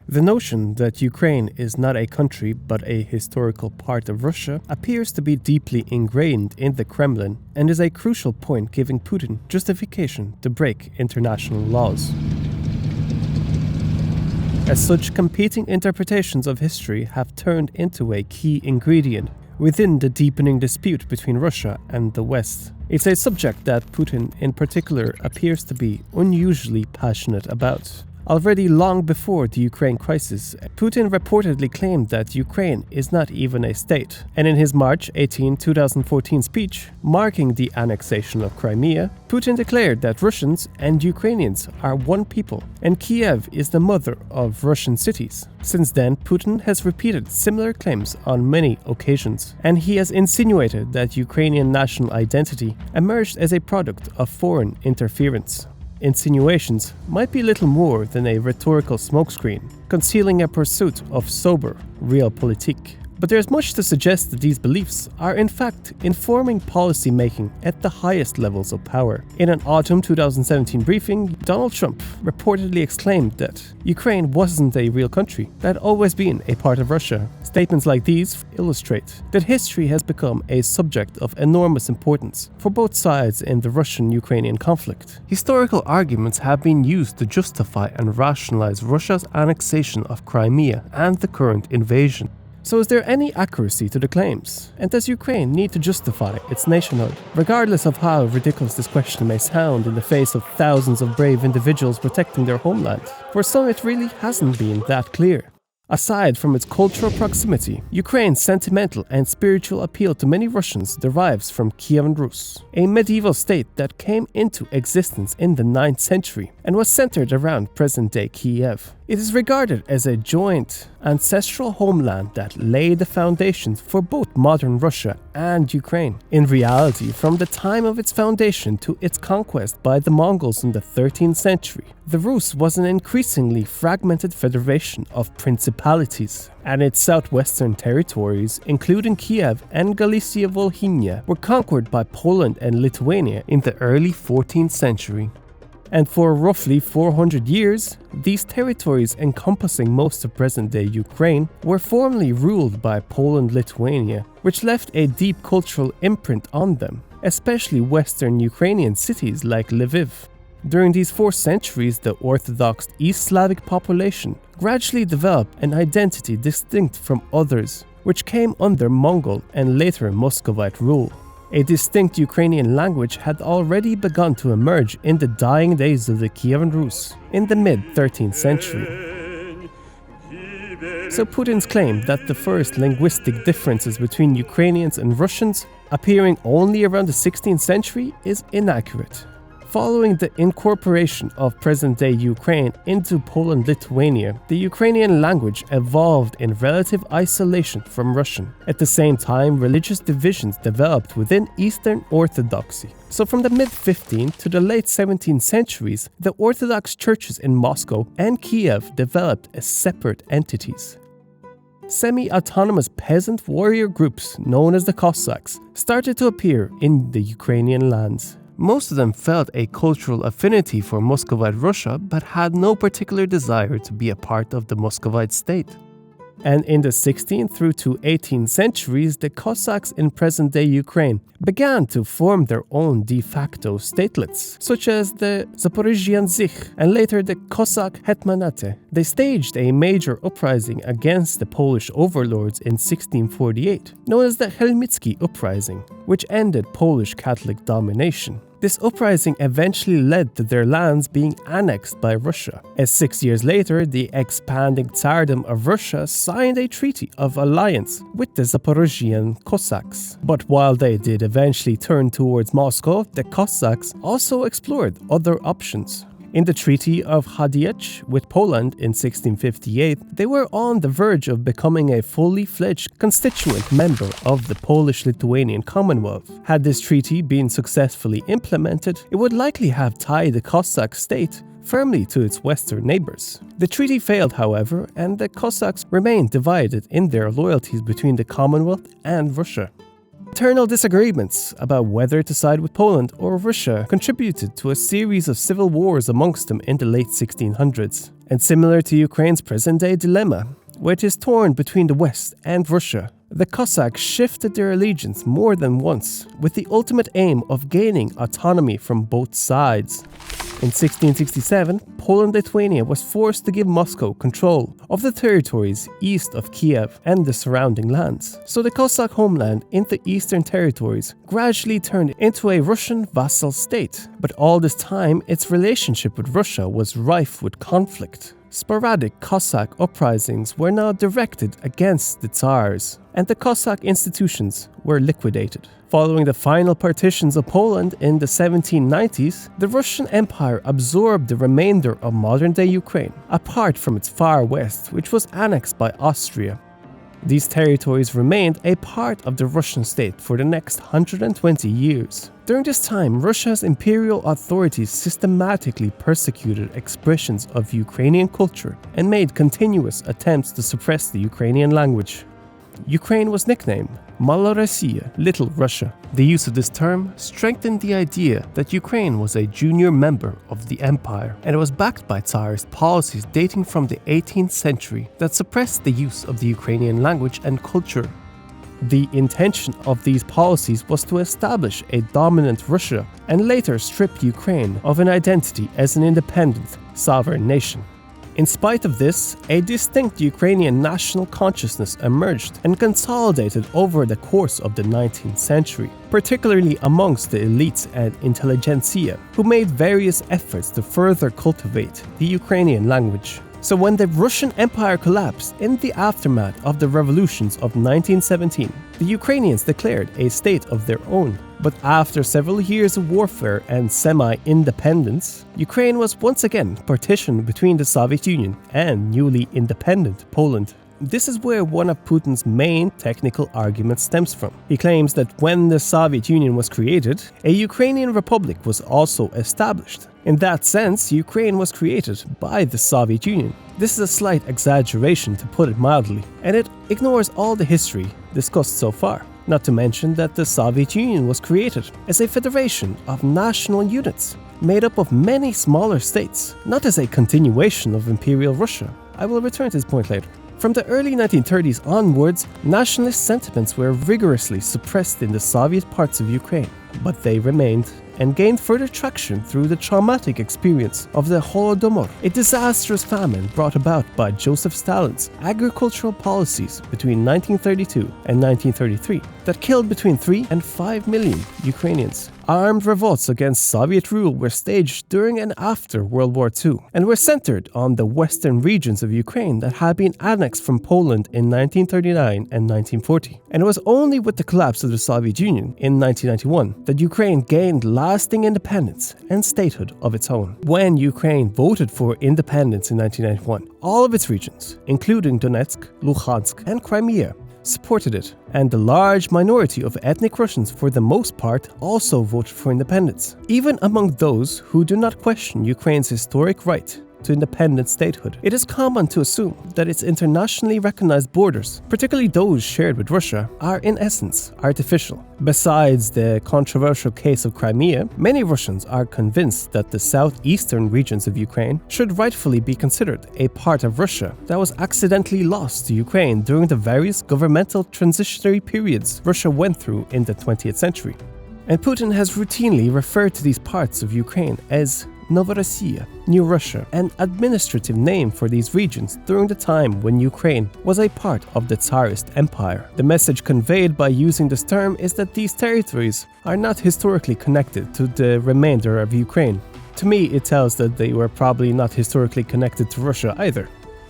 The notion that Ukraine is not a country but a historical part of Russia appears to be deeply ingrained in the Kremlin and is a crucial point giving Putin justification to break international laws. As such, competing interpretations of history have turned into a key ingredient within the deepening dispute between Russia and the West. It's a subject that Putin in particular appears to be unusually passionate about. Already long before the Ukraine crisis, Putin reportedly claimed that Ukraine is not even a state, and in his March 18, 2014 speech, marking the annexation of Crimea, Putin declared that Russians and Ukrainians are one people, and Kiev is the mother of Russian cities. Since then, Putin has repeated similar claims on many occasions, and he has insinuated that Ukrainian national identity emerged as a product of foreign interference. Insinuations might be little more than a rhetorical smokescreen, concealing a pursuit of sober realpolitik. But there is much to suggest that these beliefs are in fact informing policy making at the highest levels of power. In an autumn 2017 briefing, Donald Trump reportedly exclaimed that Ukraine wasn't a real country, that had always been a part of Russia. Statements like these illustrate that history has become a subject of enormous importance for both sides in the Russian-Ukrainian conflict. Historical arguments have been used to justify and rationalize Russia's annexation of Crimea and the current invasion. So is there any accuracy to the claims? And does Ukraine need to justify its nationhood? Regardless of how ridiculous this question may sound in the face of thousands of brave individuals protecting their homeland, for some it really hasn't been that clear. Aside from its cultural proximity, Ukraine's sentimental and spiritual appeal to many Russians derives from Kievan Rus, a medieval state that came into existence in the 9th century and was centered around present-day Kiev. It is regarded as a joint ancestral homeland that laid the foundations for both modern Russia and Ukraine. In reality, from the time of its foundation to its conquest by the Mongols in the 13th century, the Rus was an increasingly fragmented federation of principalities, and its southwestern territories, including Kiev and Galicia-Volhynia, were conquered by Poland and Lithuania in the early 14th century. And for roughly 400 years, these territories encompassing most of present-day Ukraine were formerly ruled by Poland-Lithuania, which left a deep cultural imprint on them, especially western Ukrainian cities like Lviv. During these 4 centuries, the Orthodox East Slavic population gradually developed an identity distinct from others, which came under Mongol and later Muscovite rule. A distinct Ukrainian language had already begun to emerge in the dying days of the Kievan Rus in the mid-13th century. So Putin's claim that the first linguistic differences between Ukrainians and Russians appearing only around the 16th century is inaccurate. Following the incorporation of present-day Ukraine into Poland-Lithuania, the Ukrainian language evolved in relative isolation from Russian. At the same time, religious divisions developed within Eastern Orthodoxy. So from the mid-15th to the late 17th centuries, the Orthodox churches in Moscow and Kiev developed as separate entities. Semi-autonomous peasant warrior groups known as the Cossacks started to appear in the Ukrainian lands. Most of them felt a cultural affinity for Muscovite Russia but had no particular desire to be a part of the Muscovite state. And in the 16th through to 18th centuries, the Cossacks in present-day Ukraine began to form their own de facto statelets, such as the Zaporizhian Zich and later the Cossack Hetmanate. They staged a major uprising against the Polish overlords in 1648, known as the Helmicki Uprising, which ended Polish Catholic domination. This uprising eventually led to their lands being annexed by Russia, as 6 years later the expanding Tsardom of Russia signed a treaty of alliance with the Zaporizhian Cossacks. But while they did eventually turn towards Moscow, the Cossacks also explored other options. In the Treaty of Hadziach with Poland in 1658, they were on the verge of becoming a fully fledged constituent member of the Polish-Lithuanian Commonwealth. Had this treaty been successfully implemented, it would likely have tied the Cossack state firmly to its western neighbors. The treaty failed, however, and the Cossacks remained divided in their loyalties between the Commonwealth and Russia. Internal disagreements about whether to side with Poland or Russia contributed to a series of civil wars amongst them in the late 1600s. And similar to Ukraine's present-day dilemma, where it is torn between the West and Russia, the Cossacks shifted their allegiance more than once, with the ultimate aim of gaining autonomy from both sides. In 1667, Poland-Lithuania was forced to give Moscow control of the territories east of Kiev and the surrounding lands. So the Cossack homeland in the eastern territories gradually turned into a Russian vassal state. But all this time, its relationship with Russia was rife with conflict. Sporadic Cossack uprisings were now directed against the Tsars, and the Cossack institutions were liquidated. Following the final partitions of Poland in the 1790s, the Russian Empire absorbed the remainder of modern-day Ukraine, apart from its far west, which was annexed by Austria. These territories remained a part of the Russian state for the next 120 years. During this time, Russia's imperial authorities systematically persecuted expressions of Ukrainian culture and made continuous attempts to suppress the Ukrainian language. Ukraine was nicknamed Malorossiya, Little Russia. The use of this term strengthened the idea that Ukraine was a junior member of the empire, and it was backed by Tsarist policies dating from the 18th century that suppressed the use of the Ukrainian language and culture. The intention of these policies was to establish a dominant Russia and later strip Ukraine of an identity as an independent, sovereign nation. In spite of this, a distinct Ukrainian national consciousness emerged and consolidated over the course of the 19th century, particularly amongst the elites and intelligentsia, who made various efforts to further cultivate the Ukrainian language. So when the Russian Empire collapsed in the aftermath of the revolutions of 1917, the Ukrainians declared a state of their own. But after several years of warfare and semi-independence, Ukraine was once again partitioned between the Soviet Union and newly independent Poland. This is where one of Putin's main technical arguments stems from. He claims that when the Soviet Union was created, a Ukrainian republic was also established. In that sense, Ukraine was created by the Soviet Union. This is a slight exaggeration, to put it mildly, and it ignores all the history discussed so far. Not to mention that the Soviet Union was created as a federation of national units made up of many smaller states, not as a continuation of Imperial Russia. I will return to this point later. From the early 1930s onwards, nationalist sentiments were rigorously suppressed in the Soviet parts of Ukraine, but they remained and gained further traction through the traumatic experience of the Holodomor, a disastrous famine brought about by Joseph Stalin's agricultural policies between 1932 and 1933 that killed between 3 and 5 million Ukrainians. Armed revolts against Soviet rule were staged during and after World War II and were centered on the western regions of Ukraine that had been annexed from Poland in 1939 and 1940. And it was only with the collapse of the Soviet Union in 1991 that Ukraine gained lasting independence and statehood of its own. When Ukraine voted for independence in 1991, all of its regions, including Donetsk, Luhansk, and Crimea, supported it, and the large minority of ethnic Russians, for the most part, also voted for independence. Even among those who do not question Ukraine's historic right to independent statehood, it is common to assume that its internationally recognized borders, particularly those shared with Russia, are in essence artificial. Besides the controversial case of Crimea, many Russians are convinced that the southeastern regions of Ukraine should rightfully be considered a part of Russia that was accidentally lost to Ukraine during the various governmental transitionary periods Russia went through in the 20th century. And Putin has routinely referred to these parts of Ukraine as Novorossiya, New Russia, an administrative name for these regions during the time when Ukraine was a part of the Tsarist Empire. The message conveyed by using this term is that these territories are not historically connected to the remainder of Ukraine. To me, it tells that they were probably not historically connected to Russia either.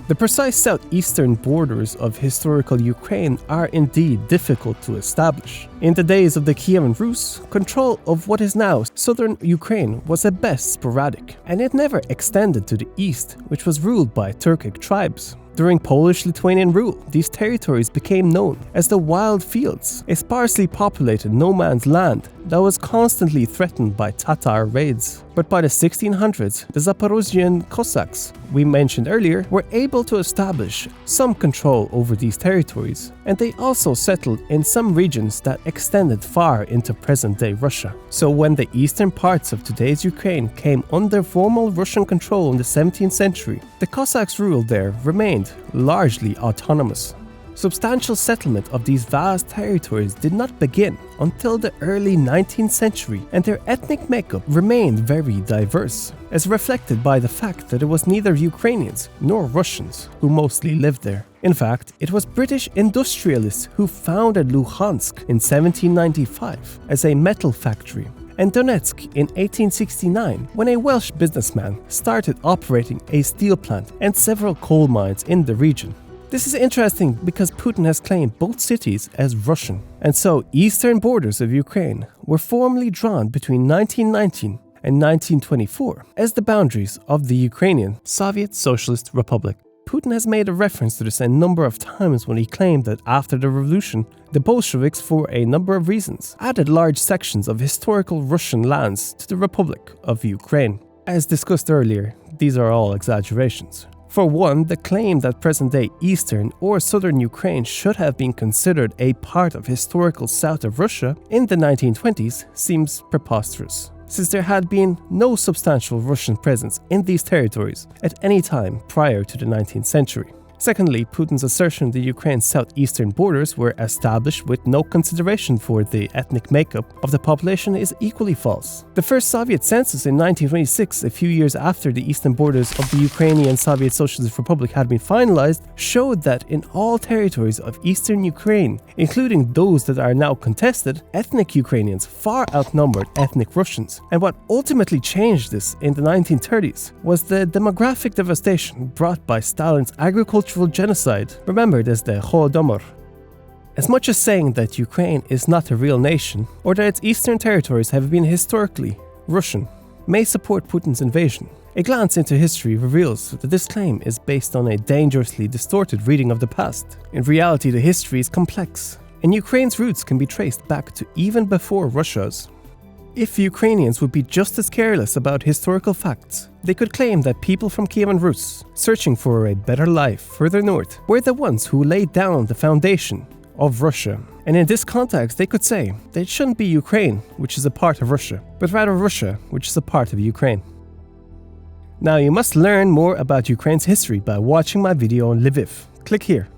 The precise southeastern borders of historical Ukraine are indeed difficult to establish. In the days of the Kievan Rus, control of what is now southern Ukraine was at best sporadic, and it never extended to the east, which was ruled by Turkic tribes. During Polish-Lithuanian rule, these territories became known as the Wild Fields, a sparsely populated no-man's land that was constantly threatened by Tatar raids. But by the 1600s, the Zaporozhian Cossacks we mentioned earlier were able to establish some control over these territories, and they also settled in some regions that extended far into present-day Russia. So when the eastern parts of today's Ukraine came under formal Russian control in the 17th century, the Cossacks' rule there remained largely autonomous. Substantial settlement of these vast territories did not begin until the early 19th century, and their ethnic makeup remained very diverse, as reflected by the fact that it was neither Ukrainians nor Russians who mostly lived there. In fact, it was British industrialists who founded Luhansk in 1795 as a metal factory, and Donetsk in 1869 when a Welsh businessman started operating a steel plant and several coal mines in the region. This is interesting because Putin has claimed both cities as Russian, and so eastern borders of Ukraine were formally drawn between 1919 and 1924 as the boundaries of the Ukrainian Soviet Socialist Republic. Putin has made a reference to this a number of times when he claimed that after the revolution, the Bolsheviks, for a number of reasons, added large sections of historical Russian lands to the Republic of Ukraine. As discussed earlier, these are all exaggerations. For one, the claim that present-day eastern or southern Ukraine should have been considered a part of historical south of Russia in the 1920s seems preposterous, since there had been no substantial Russian presence in these territories at any time prior to the 19th century. Secondly, Putin's assertion that Ukraine's southeastern borders were established with no consideration for the ethnic makeup of the population is equally false. The first Soviet census in 1926, a few years after the eastern borders of the Ukrainian Soviet Socialist Republic had been finalized, showed that in all territories of eastern Ukraine, including those that are now contested, ethnic Ukrainians far outnumbered ethnic Russians. And what ultimately changed this in the 1930s was the demographic devastation brought by Stalin's agricultural genocide, remembered as the Holodomor. As much as saying that Ukraine is not a real nation, or that its eastern territories have been historically Russian, may support Putin's invasion, a glance into history reveals that this claim is based on a dangerously distorted reading of the past. In reality, the history is complex, and Ukraine's roots can be traced back to even before Russia's. If Ukrainians would be just as careless about historical facts, they could claim that people from Kievan Rus, searching for a better life further north, were the ones who laid down the foundation of Russia. And in this context, they could say that it shouldn't be Ukraine, which is a part of Russia, but rather Russia, which is a part of Ukraine. Now, you must learn more about Ukraine's history by watching my video on LVIV. Click here.